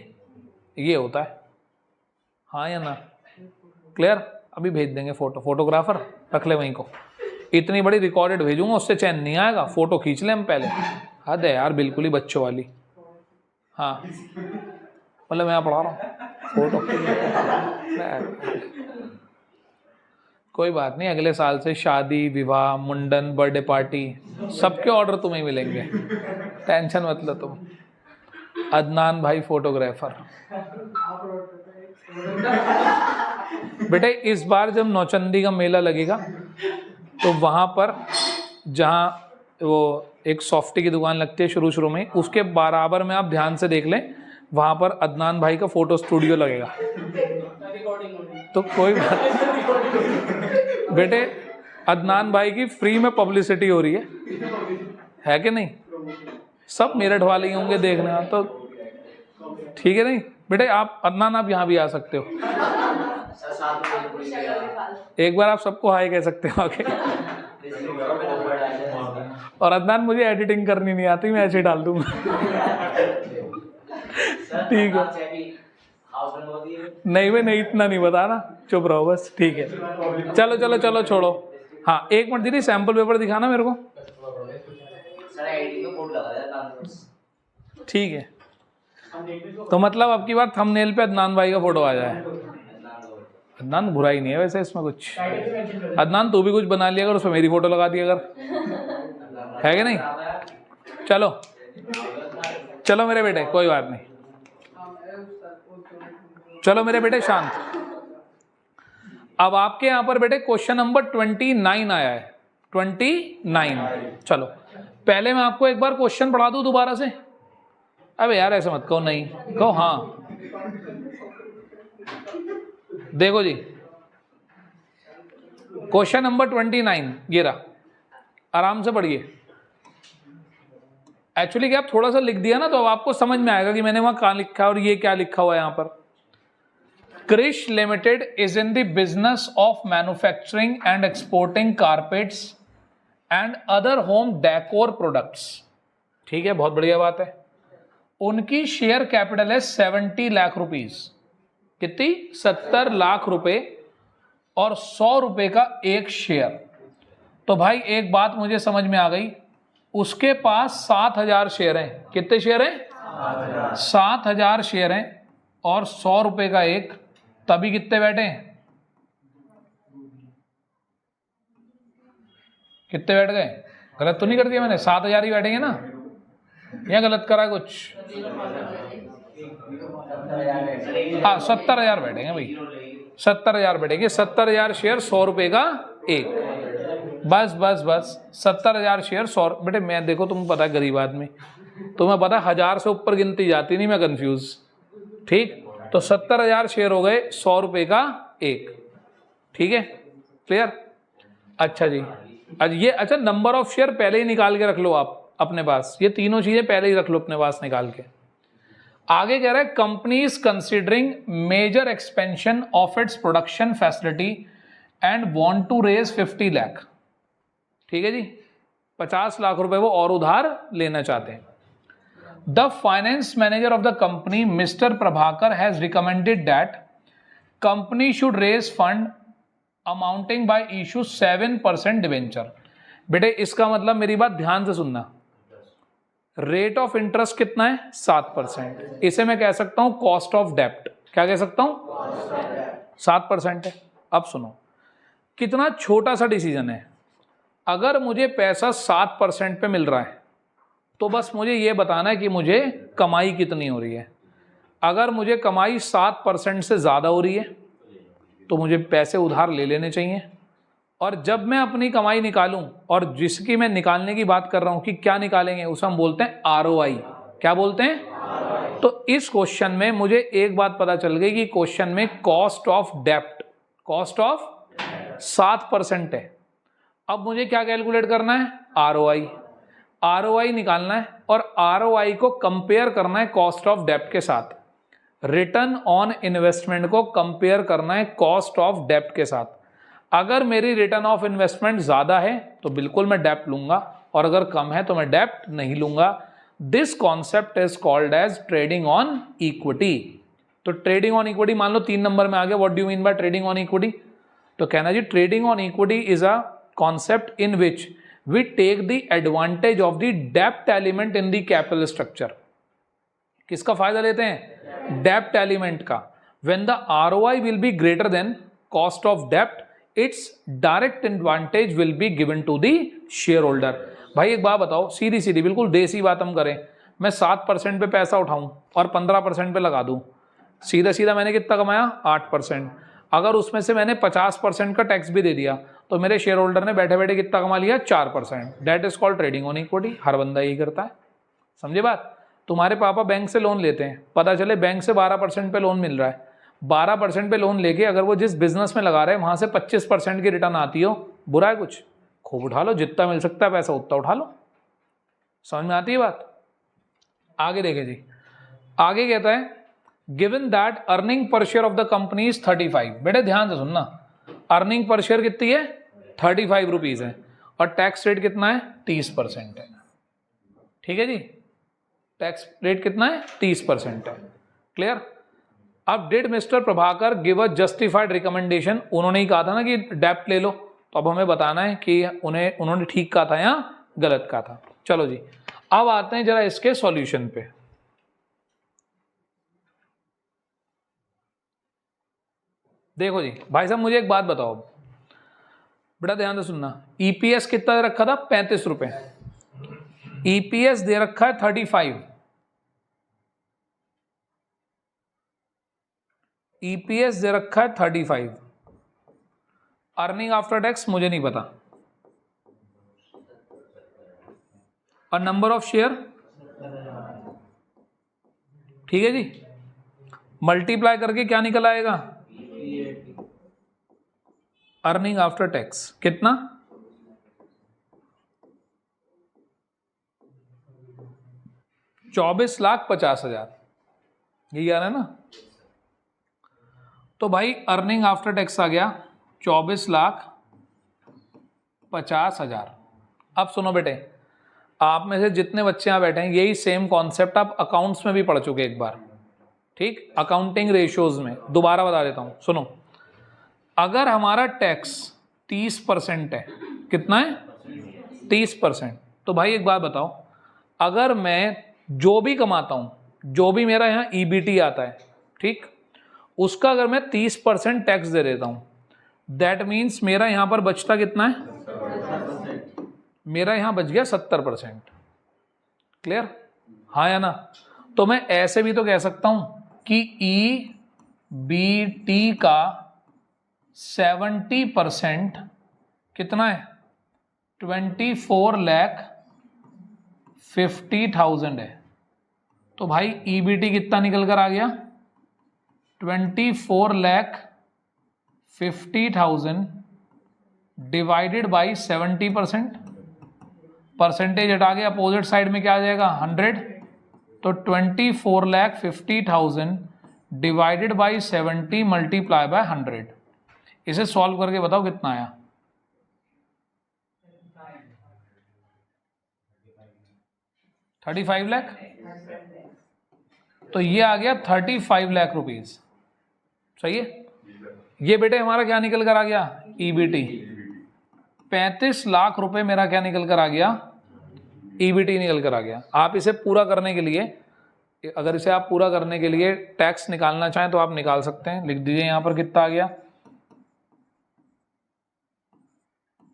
Speaker 1: ये होता है। हाँ या ना, क्लियर। अभी भेज देंगे फोटो, फोटोग्राफर रख ले वहीं को, इतनी बड़ी रिकॉर्डेड भेजूंगा, उससे चैन नहीं आएगा, फोटो खींच ले हम पहले। हद है यार, बिल्कुल ही बच्चों वाली। हाँ मतलब मैं पढ़ा रहा हूँ फोटो कोई बात नहीं, अगले साल से शादी, विवाह, मुंडन, बर्थडे पार्टी, सबके ऑर्डर तुम्हें मिलेंगे, टेंशन मत लो तुम। अदनान भाई फोटोग्राफर। बेटे इस बार जब नौचंदी का मेला लगेगा तो वहां पर जहां वो एक सॉफ्टी की दुकान लगती है शुरू में, उसके बराबर में आप ध्यान से देख लें, वहां पर अदनान भाई का फोटो स्टूडियो लगेगा। तो कोई बात बेटे, अदनान भाई की फ्री में पब्लिसिटी हो रही है कि नहीं, सब मेरठ वाले ही होंगे देखने, तो ठीक है। नहीं बेटे आप अदनान, आप यहाँ भी आ सकते हो, एक बार आप सबको हाय कह सकते हो आके। और अदनान मुझे एडिटिंग करनी नहीं आती, मैं ऐसे डाल दूंगा। ठीक है, नहीं भाई नहीं, इतना नहीं बताना, चुप रहो बस। ठीक है, चलो चलो चलो छोड़ो। हाँ एक मिनट दीदी, सैंपल पेपर दिखाना मेरे को। ठीक है, तो मतलब अब की बार थंबनेल पे अदनान भाई का फोटो आ जाए। अदनान बुराई नहीं है वैसे इसमें कुछ। अदनान तू भी कुछ बना लिया अगर, उसमें मेरी फोटो लगा दी अगर, है कि नहीं। चलो चलो मेरे बेटे, कोई बात नहीं, चलो मेरे बेटे शांत। अब आपके यहां पर बेटे क्वेश्चन नंबर 29 आया है, 29। चलो पहले मैं आपको एक बार क्वेश्चन पढ़ा दूं दोबारा से। अबे यार ऐसे मत कहो, नहीं कहो हाँ। देखो जी, क्वेश्चन नंबर 29 ये रहा, आराम से पढ़िए। एक्चुअली क्या आप थोड़ा सा लिख दिया ना तो अब आपको समझ में आएगा कि मैंने वहां कहां लिखा है और ये क्या लिखा हुआ है यहां पर। Krish limited is in the business of manufacturing and exporting carpets and other home decor products. ठीक है, बहुत बढ़िया बात है। उनकी शेयर कैपिटल है 70 लाख रुपीज। कितनी? 70 लाख रुपए और 100 रुपए का एक शेयर। तो भाई एक बात मुझे समझ में आ गई, उसके पास 7000 शेयर हैं। कितने शेयर हैं? 7000 शेयर हैं और 100 रुपए का एक, तभी कितने बैठे हैं? कितने बैठ गए? गलत तो नहीं कर दिया मैंने? 7000 ही बैठेंगे ना, या गलत करा कुछ? हाँ 70,000 बैठेंगे भाई, 70,000 बैठेंगे। 70,000 शेयर 100 रुपए का एक, बस बस बस 70,000 शेयर 100। बेटे मैं देखो, तुम्हें पता है गरीब आदमी, तुम्हें पता है 1000 से ऊपर गिनती जाती नहीं, मैं कंफ्यूज। ठीक, तो 70,000 शेयर हो गए 100 रुपए का एक। ठीक है, क्लियर? अच्छा जी, ये अच्छा नंबर ऑफ शेयर पहले ही निकाल के रख लो आप अपने पास, ये तीनों चीजें पहले ही रख लो अपने पास निकाल के। आगे कह रहा है company is considering major expansion of its production facility and want to raise 50 lakh. ठीक है जी, 50 लाख रुपए वो और उधार लेना चाहते हैं। The finance manager of the company mister Prabhakar has recommended that company should raise fund amounting by issue 7% debenture. बेटे इसका मतलब मेरी बात ध्यान से सुनना, रेट ऑफ इंटरेस्ट कितना है? 7%। इसे मैं कह सकता हूं कॉस्ट ऑफ डेप्ट। क्या कह सकता हूं? 7% है। अब सुनो, कितना छोटा सा डिसीजन है। अगर मुझे पैसा 7% पे मिल रहा है तो बस मुझे यह बताना है कि मुझे कमाई कितनी हो रही है। अगर मुझे कमाई 7% से ज्यादा हो रही है तो मुझे पैसे उधार ले लेने चाहिए। और जब मैं अपनी कमाई निकालूं, और जिसकी मैं निकालने की बात कर रहा हूं कि क्या निकालेंगे, उसे हम बोलते हैं ROI। क्या बोलते हैं? तो इस क्वेश्चन में मुझे एक बात पता चल गई कि क्वेश्चन में कॉस्ट ऑफ डेप्ट, कॉस्ट ऑफ 7% है। अब मुझे क्या कैलकुलेट करना है? ROI निकालना है, और ROI को कंपेयर करना है कॉस्ट ऑफ डेप्ट के साथ। रिटर्न ऑन इन्वेस्टमेंट को कंपेयर करना है कॉस्ट ऑफ डेप्ट के साथ। अगर मेरी रिटर्न ऑफ इन्वेस्टमेंट ज्यादा है तो बिल्कुल मैं डेप्ट लूंगा, और अगर कम है तो मैं डेप्ट नहीं लूंगा। This concept is called as trading on equity. तो ट्रेडिंग ऑन इक्विटी मान लो 3 नंबर में आ गया। What do you mean by trading on equity? तो कहना जी, trading on equity is a concept in which we take the advantage of the डेप्ट element in the capital structure. किसका फायदा लेते हैं? डेप्ट एलिमेंट का। When the ROI will be greater than cost of dept, its direct advantage will be given to the share holder. भाई एक बात बताओ, सीधी सीधी बिल्कुल देसी बात हम करें, मैं 7% पे पैसा उठाऊं और 15% पे लगा दूं, सीधा सीधा मैंने कितना कमाया? 8%। अगर उसमें से मैंने 50% का टैक्स भी दे दिया तो मेरे शेयर होल्डर ने बैठे बैठे कितना कमा लिया? 4%। That is called trading on equity. हर बंदा यही करता है, समझे बात? तुम्हारे पापा बैंक से लोन लेते हैं, पता चले बैंक से 12% पे लोन मिल रहा है, 12% पे लोन लेके अगर वो जिस बिजनेस में लगा रहे हैं वहां से 25% की रिटर्न आती हो, बुरा है कुछ? खूब उठा लो, जितना मिल सकता है पैसा उतना उठा लो। समझ में आती है बात? आगे देखे जी, आगे कहता है given that earning per share of the company is 35। बेटे ध्यान से सुनना, अर्निंग पर शेयर कितनी है? 35 रुपीज है, और टैक्स रेट कितना है 30% है। ठीक है जी, टैक्स रेट कितना है 30% है। क्लियर। अब did mister Prabhakar give a justified recommendation, उन्होंने ही कहा था ना कि डेप्ट ले लो, तो अब हमें बताना है कि उन्होंने ठीक कहा था या गलत कहा था। चलो जी, अब आते हैं जरा इसके सॉल्यूशन पे। देखो जी भाई साहब, मुझे एक बात बताओ, बेटा ध्यान से सुनना। ईपीएस कितना दे रखा था 35 रुपए, ईपीएस दे रखा है 35, ईपीएस दे रखा है 35, अर्निंग आफ्टर टैक्स मुझे नहीं पता, और नंबर ऑफ शेयर, ठीक है जी, मल्टीप्लाई करके क्या निकल आएगा, अर्निंग आफ्टर टैक्स कितना, 24,50,000, यही आ रहा है ना। तो भाई अर्निंग आफ्टर टैक्स आ गया 24,50,000। अब सुनो बेटे, आप में से जितने बच्चे यहाँ बैठे हैं यही सेम कॉन्सेप्ट आप अकाउंट्स में भी पढ़ चुके एक बार, ठीक, अकाउंटिंग रेशियोज में। दोबारा बता देता हूं, सुनो। अगर हमारा टैक्स 30% है, कितना है 30%, तो भाई एक बात बताओ, अगर मैं जो भी कमाता हूं, जो भी मेरा यहाँ ईबीटी आता है, ठीक, उसका अगर मैं 30% टैक्स दे देता हूं, दैट मीन्स मेरा यहां पर बचता कितना है, मेरा यहां बच गया 70%। क्लियर, हाँ या ना। तो मैं ऐसे भी तो कह सकता हूं कि ईबीटी का 70% कितना है 24,50,000 है। तो भाई ईबीटी कितना निकल कर आ गया 24,50,000 डिवाइडेड बाई 70%, परसेंटेज हटा के अपोजिट साइड में क्या आ जाएगा 100, तो 24,50,000 डिवाइडेड बाई 70 मल्टीप्लाई बाय 100। इसे सॉल्व करके बताओ कितना आया। $35 लाख, तो ये आ गया 35 लाख रुपीज। सही है। ये बेटे हमारा क्या निकल कर आ गया ईबीटी, 35 लाख रुपए मेरा क्या निकल कर आ गया ईबीटी निकल कर आ गया। आप इसे पूरा करने के लिए, अगर इसे आप पूरा करने के लिए टैक्स निकालना चाहें तो आप निकाल सकते हैं। लिख दीजिए यहां पर कितना आ गया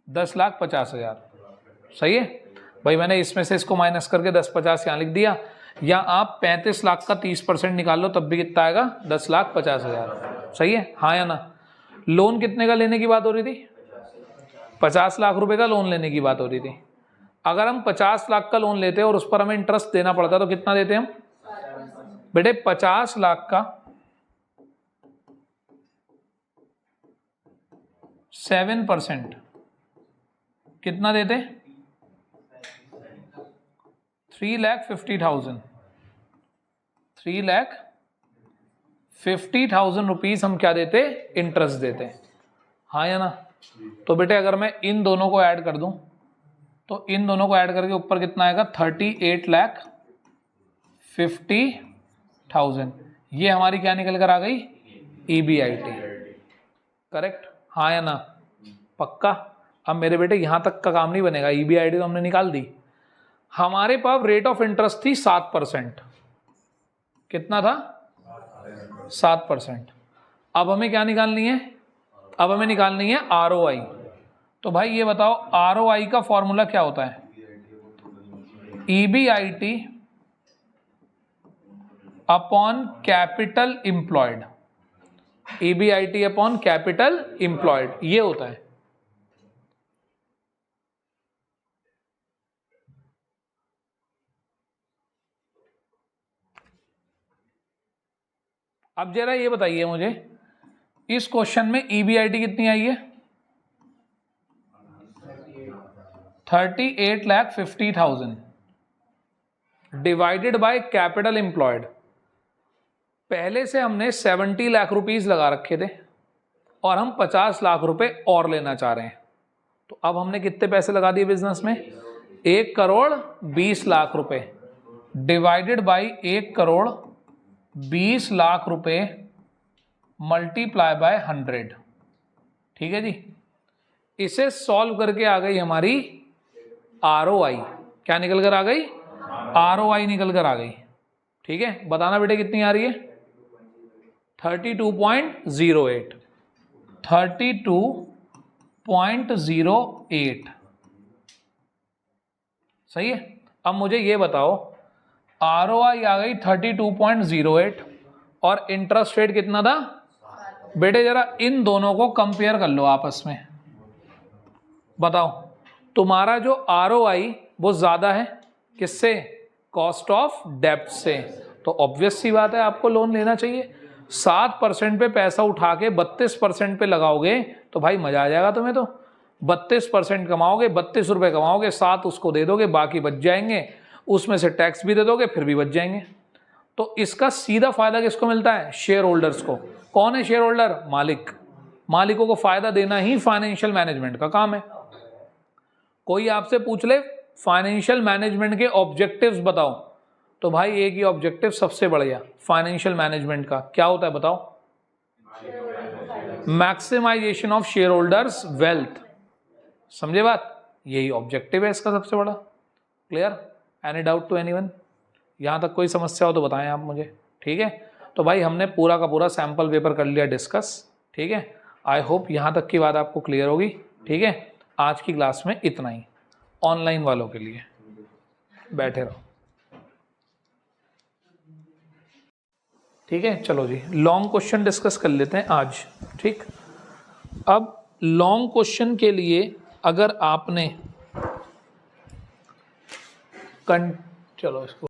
Speaker 1: 10,50,000। सही है भाई, मैंने इसमें से इसको माइनस करके 10,50 यहां लिख दिया, या आप 35 लाख का 30% निकाल लो तब भी कितना आएगा 10,50,000। सही है, हाँ या ना। लोन कितने का लेने की बात हो रही थी 50 लाख रुपए का लोन लेने की बात हो रही थी। अगर हम 50 लाख का लोन लेते और उस पर हमें इंटरेस्ट देना पड़ता तो कितना देते हम बेटे 50 लाख का 7% कितना देते 3,50,000, 3,50,000 रुपीज हम क्या देते इंटरेस्ट देते। हाँ या ना। तो बेटे अगर मैं इन दोनों को ऐड कर दूं तो इन दोनों को ऐड करके ऊपर कितना आएगा 38,50,000। ये हमारी क्या निकल कर आ गई ईबीआईटी। करेक्ट, हाँ या ना, पक्का। अब मेरे बेटे यहां तक का काम नहीं बनेगा, ईबीआईटी तो हमने निकाल दी। हमारे पास रेट ऑफ इंटरेस्ट थी 7%, कितना था 7%। अब हमें क्या निकालनी है, अब हमें निकालनी है आरओआई। तो भाई ये बताओ आरओआई का फॉर्मूला क्या होता है, EBIT upon capital employed, EBIT upon capital employed, ये होता है। अब जरा ये बताइए मुझे, इस क्वेश्चन में ईबीआईटी कितनी आई है 38,50,000 डिवाइडेड बाय कैपिटल एम्प्लॉयड। पहले से हमने 70 लाख रुपीज लगा रखे थे और हम 50 लाख रुपए और लेना चाह रहे हैं, तो अब हमने कितने पैसे लगा दिए बिजनेस में, 1 करोड़ 20 लाख रुपए डिवाइडेड बाई 1 करोड़ 20 लाख रुपए मल्टीप्लाई बाय 100। ठीक है जी, इसे सॉल्व करके आ गई हमारी ROI। क्या निकल कर आ गई, ROI निकल कर आ गई। ठीक है, बताना बेटे कितनी आ रही है, 32.08 32.08। सही है। अब मुझे ये बताओ ROI आ गई 32.08 और इंटरेस्ट रेट कितना था बेटे, जरा इन दोनों को कंपेयर कर लो आपस में, बताओ तुम्हारा जो ROI वो ज्यादा है किससे, कॉस्ट ऑफ डेब्ट से, तो ऑब्वियस सी बात है आपको लोन लेना चाहिए। 7% पे पैसा उठा के 32% पे लगाओगे तो भाई मजा आ जाएगा तुम्हें। तो 32% कमाओगे, 32 रुपए कमाओगे, 7 उसको दे दोगे, बाकी बच जाएंगे, उसमें से टैक्स भी दे दोगे, फिर भी बच जाएंगे। तो इसका सीधा फायदा किसको मिलता है, शेयर होल्डर्स को। कौन है शेयर होल्डर, मालिक। मालिकों को फायदा देना ही फाइनेंशियल मैनेजमेंट का काम है। कोई आपसे पूछ ले फाइनेंशियल मैनेजमेंट के ऑब्जेक्टिव्स बताओ, तो भाई एक ही ऑब्जेक्टिव सबसे बढ़िया फाइनेंशियल मैनेजमेंट का क्या होता है बताओ, maximisation of share holders wealth. समझे बात, यही ऑब्जेक्टिव है इसका सबसे बड़ा। Clear, any doubt to anyone, यहां तक कोई समस्या हो तो बताएं आप मुझे। ठीक है, तो भाई हमने पूरा का पूरा सैंपल पेपर कर लिया डिस्कस। ठीक है, आई होप यहां तक की बात आपको क्लियर होगी। ठीक है, आज की क्लास में इतना ही। ऑनलाइन वालों के लिए बैठे रहो। ठीक है, चलो जी लॉन्ग क्वेश्चन डिस्कस कर लेते हैं आज। ठीक, अब लॉन्ग क्वेश्चन के लिए अगर आपने चलो इसको